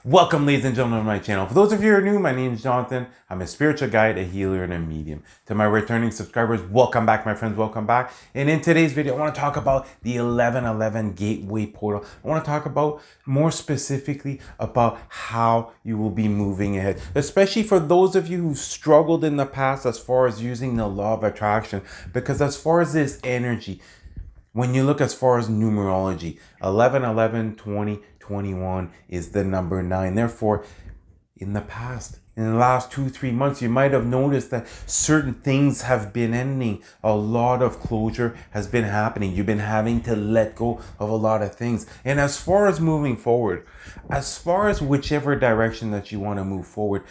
Welcome, ladies and gentlemen, to my channel. For those of you who are new, my name is Jonathan. I'm a spiritual guide, a healer, and a medium. To my returning subscribers, welcome back, my friends, welcome back. And in today's video, I want to talk about the 1111 Gateway Portal. I want to talk about, more specifically, about how you will be moving ahead, especially for those of you who struggled in the past as far as using the law of attraction, because as far as this energy, when you look as far as numerology, 11, 11, 20, 21 is the number 9. Therefore, in the past, in the last 2-3 months, you might have noticed that certain things have been ending. A lot of closure has been happening. You've been having to let go of a lot of things. And as far as moving forward, as far as whichever direction that you want to move forward,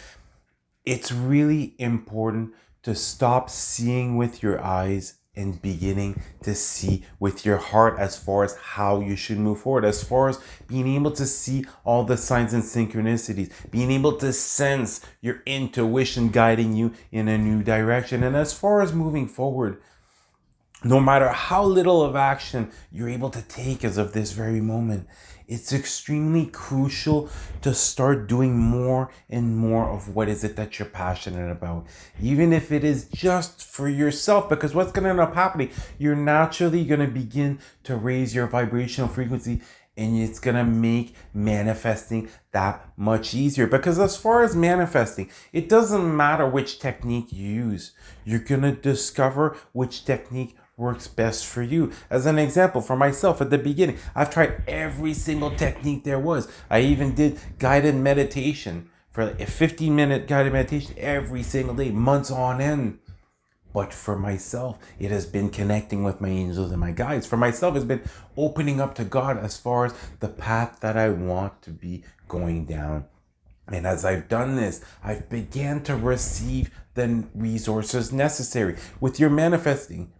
it's really important to stop seeing with your eyes and beginning to see with your heart as far as how you should move forward, as far as being able to see all the signs and synchronicities, being able to sense your intuition guiding you in a new direction. And as far as moving forward, no matter how little of action you're able to take as of this very moment, it's extremely crucial to start doing more and more of what is it that you're passionate about, even if it is just for yourself. Because what's going to end up happening, you're naturally going to begin to raise your vibrational frequency, and it's going to make manifesting that much easier. Because as far as manifesting, it doesn't matter which technique you use. You're going to discover which technique works best for you. As an example, for myself at the beginning, I've tried every single technique there was. I even did guided meditation for a 15-minute guided meditation every single day, months on end. But for myself, it has been connecting with my angels and my guides. For myself, it's been opening up to God as far as the path that I want to be going down. And as I've done this, I've began to receive the resources necessary. With your manifesting,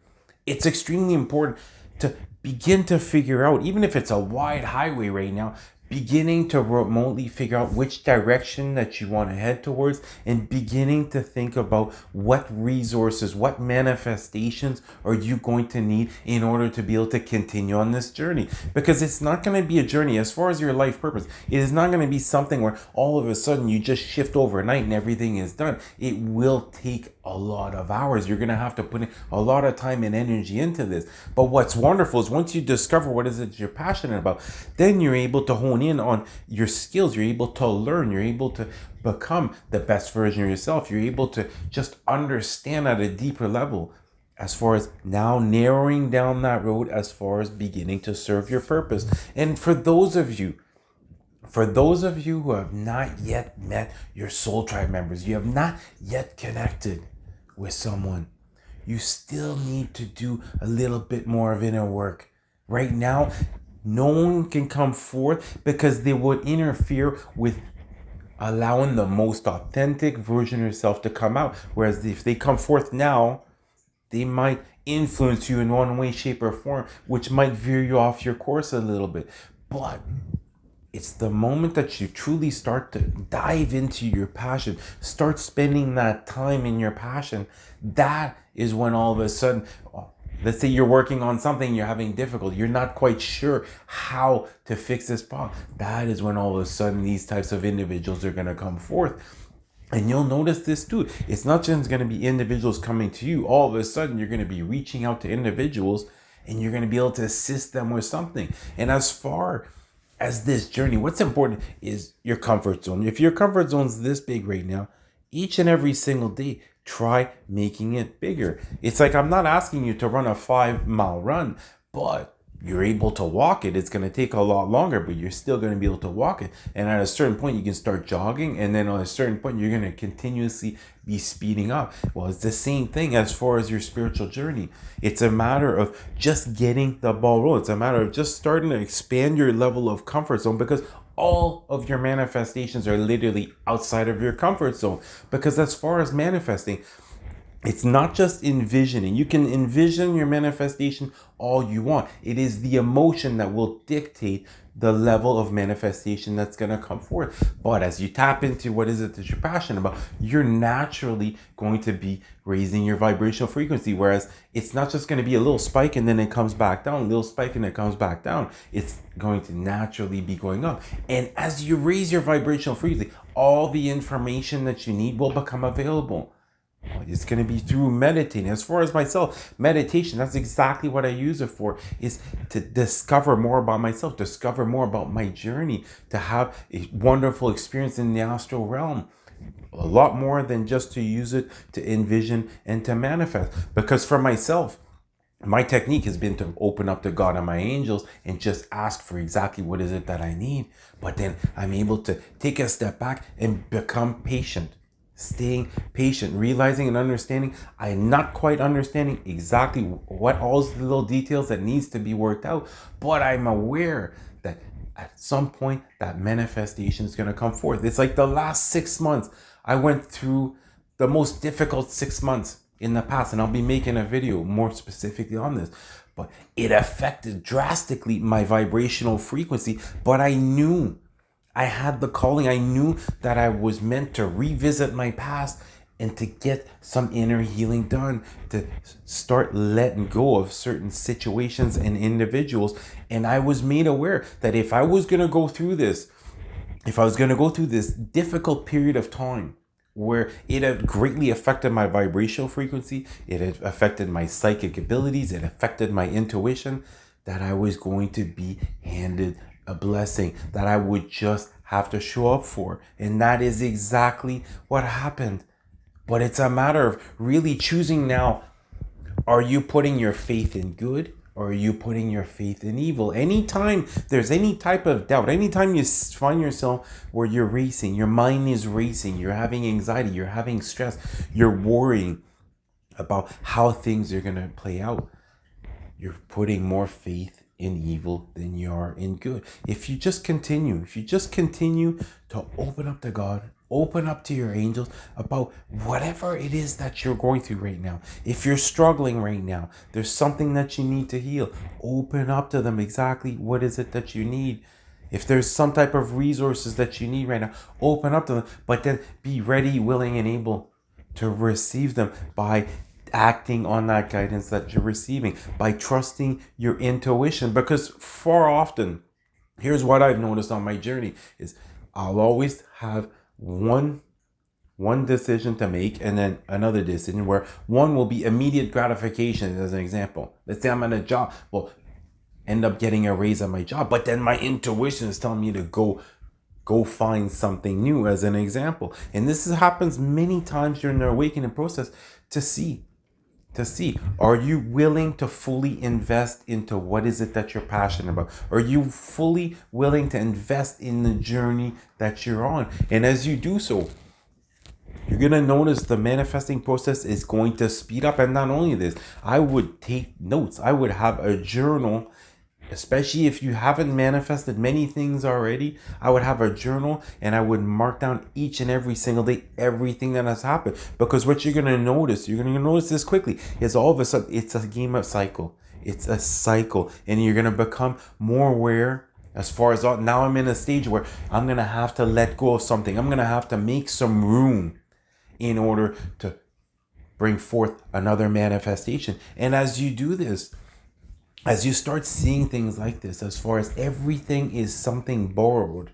it's extremely important to begin to figure out, even if it's a wide highway right now, beginning to remotely figure out which direction that you want to head towards, and beginning to think about what resources, what manifestations are you going to need in order to be able to continue on this journey. Because it's not going to be a journey as far as your life purpose. It is not going to be something where all of a sudden you just shift overnight and everything is done. It will take a lot of hours. You're going to have to put in a lot of time and energy into this. But what's wonderful is once you discover what is it you're passionate about, then you're able to hone in on your skills. You're able to learn. You're able to become the best version of yourself. You're able to just understand at a deeper level as far as now narrowing down that road as far as beginning to serve your purpose. And for those of you who have not yet met your soul tribe members, you have not yet connected with someone, you still need to do a little bit more of inner work. Right now, no one can come forth because they would interfere with allowing the most authentic version of yourself to come out. Whereas if they come forth now, they might influence you in one way, shape, or form, which might veer you off your course a little bit. But it's the moment that you truly start to dive into your passion, start spending that time in your passion. That is when all of a sudden, let's say you're working on something, you're having difficulty, you're not quite sure how to fix this problem. That is when all of a sudden these types of individuals are going to come forth. And you'll notice this too. It's not just going to be individuals coming to you. All of a sudden, you're going to be reaching out to individuals and you're going to be able to assist them with something. And as far as this journey, what's important is your comfort zone. If your comfort zone is this big right now, each and every single day, try making it bigger. It's like I'm not asking you to run a 5-mile run, but you're able to walk it. It's going to take a lot longer, but you're still going to be able to walk it. And at a certain point, you can start jogging. And then at a certain point, you're going to continuously be speeding up. Well, it's the same thing as far as your spiritual journey. It's a matter of just getting the ball rolling. It's a matter of just starting to expand your level of comfort zone, because all of your manifestations are literally outside of your comfort zone. Because as far as manifesting, It's not just envisioning. You can envision your manifestation all you want. It is the emotion that will dictate the level of manifestation that's going to come forth. But as you tap into what is it that you're passionate about, you're naturally going to be raising your vibrational frequency. Whereas it's not just going to be a little spike and then it comes back down, a little spike and it comes back down. It's going to naturally be going up. And as you raise your vibrational frequency, all the information that you need will become available. It's going to be through meditating. As far as myself, meditation, that's exactly what I use it for, is to discover more about myself, discover more about my journey, to have a wonderful experience in the astral realm. A lot more than just to use it to envision and to manifest. Because for myself, my technique has been to open up to God and my angels and just ask for exactly what is it that I need. But then I'm able to take a step back and become patient. Staying patient, realizing and understanding I'm not quite understanding exactly what all the little details that needs to be worked out, but I'm aware that at some point that manifestation is going to come forth. It's like the last 6 months I went through the most difficult 6 months in the past, and I'll be making a video more specifically on this, but it affected drastically my vibrational frequency. But I knew I had the calling. I knew that I was meant to revisit my past and to get some inner healing done, to start letting go of certain situations and individuals. And I was made aware that if I was going to go through this, if I was going to go through this difficult period of time where it had greatly affected my vibrational frequency, it had affected my psychic abilities, it affected my intuition, that I was going to be handed a blessing that I would just have to show up for. And that is exactly what happened. But it's a matter of really choosing now. Are you putting your faith in good, or are you putting your faith in evil? Anytime there's any type of doubt, anytime you find yourself where you're racing, your mind is racing, you're having anxiety, you're having stress, you're worrying about how things are going to play out, you're putting more faith in evil than you are in good. If you just continue to open up to God, open up to your angels about whatever it is that you're going through right now. If you're struggling right now, there's something that you need to heal, open up to them exactly what is it that you need. If there's some type of resources that you need right now, open up to them, but then be ready, willing, and able to receive them by acting on that guidance that you're receiving, by trusting your intuition. Because far often, here's what I've noticed on my journey, is I'll always have one decision to make and then another decision, where one will be immediate gratification. As an example, let's say I'm at a job, well, end up getting a raise at my job, but then my intuition is telling me to go find something new, as an example. And happens many times during the awakening process, to see, are you willing to fully invest into what is it that you're passionate about? Are you fully willing to invest in the journey that you're on? And as you do so, you're going to notice the manifesting process is going to speed up. And not only this, I would take notes. I would have a journal. Especially if you haven't manifested many things already, I would have a journal and I would mark down each and every single day everything that has happened. Because what you're going to notice this quickly, is all of a sudden it's a game of cycle. It's a cycle, and you're going to become more aware. As far as now, I'm in a stage where I'm going to have to let go of something. I'm going to have to make some room in order to bring forth another manifestation. And as you do this, as you start seeing things like this, as far as everything is something borrowed,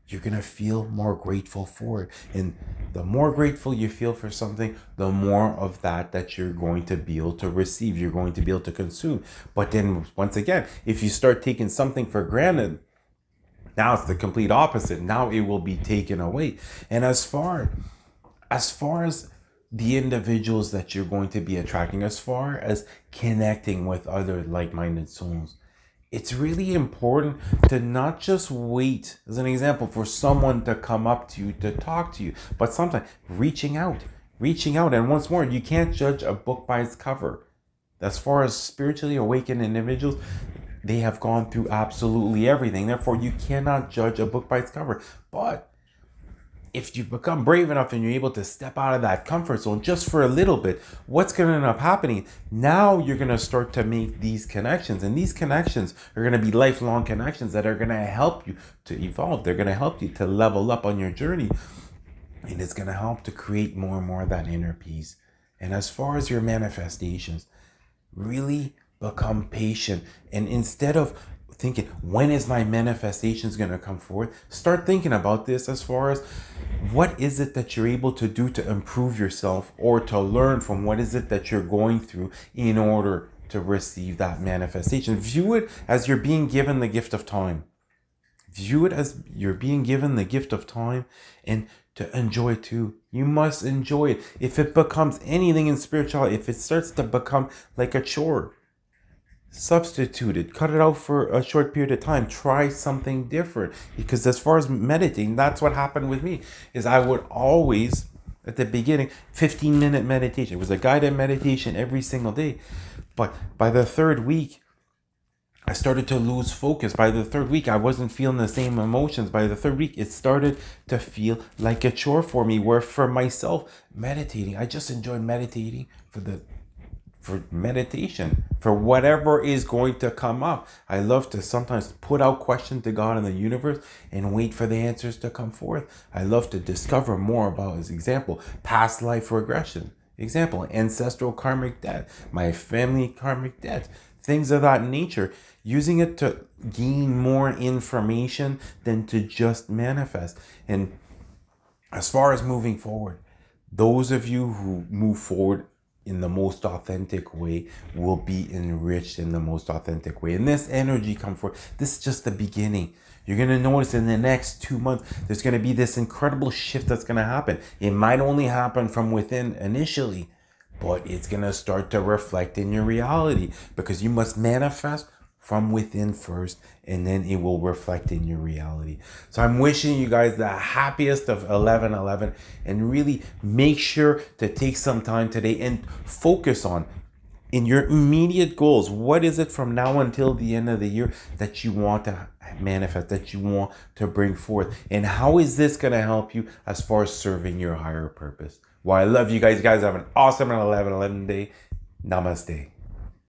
you're going to feel more grateful for it. And the more grateful you feel for something, the more of that you're going to be able to receive, you're going to be able to consume. But then once again, if you start taking something for granted, now it's the complete opposite. Now it will be taken away. And as far as the individuals that you're going to be attracting, as far as connecting with other like-minded souls, it's really important to not just wait, as an example, for someone to come up to you to talk to you, but sometimes reaching out. And once more, you can't judge a book by its cover. As far as spiritually awakened individuals, they have gone through absolutely everything. Therefore, you cannot judge a book by its cover. But if you become brave enough and you're able to step out of that comfort zone just for a little bit, what's going to end up happening? Now you're going to start to make these connections, and these connections are going to be lifelong connections that are going to help you to evolve. They're going to help you to level up on your journey, and it's going to help to create more and more of that inner peace. And as far as your manifestations, really become patient, and instead of thinking when is my manifestations going to come forth, start thinking about this as far as what is it that you're able to do to improve yourself or to learn from what is it that you're going through in order to receive that manifestation. View it as you're being given the gift of time. View it as you're being given the gift of time, and to enjoy too. You must enjoy it. If it becomes anything in spirituality, if it starts to become like a chore, substitute it, cut it out for a short period of time, try something different. Because as far as meditating, that's what happened with me, is I would always, at the beginning, 15-minute meditation. It was a guided meditation every single day. But by the third week, I started to lose focus. By the third week, I wasn't feeling the same emotions. By the third week, it started to feel like a chore for me, where for myself, meditating, I just enjoy meditating for meditation, for whatever is going to come up. I love to sometimes put out questions to God and the universe and wait for the answers to come forth. I love to discover more about, as example, past life regression. Example, ancestral karmic debt, my family karmic debt, things of that nature, using it to gain more information than to just manifest. And as far as moving forward, those of you who move forward in the most authentic way will be enriched in the most authentic way. And this energy come forth. This is just the beginning. You're going to notice in the next 2 months, there's going to be this incredible shift that's going to happen. It might only happen from within initially, but it's going to start to reflect in your reality, because you must manifest from within first, and then it will reflect in your reality. So I'm wishing you guys the happiest of 11/11, and really make sure to take some time today and focus on, in your immediate goals, what is it from now until the end of the year that you want to manifest, that you want to bring forth, and how is this going to help you as far as serving your higher purpose? Well, I love you guys. You guys have an awesome 11/11 day. Namaste.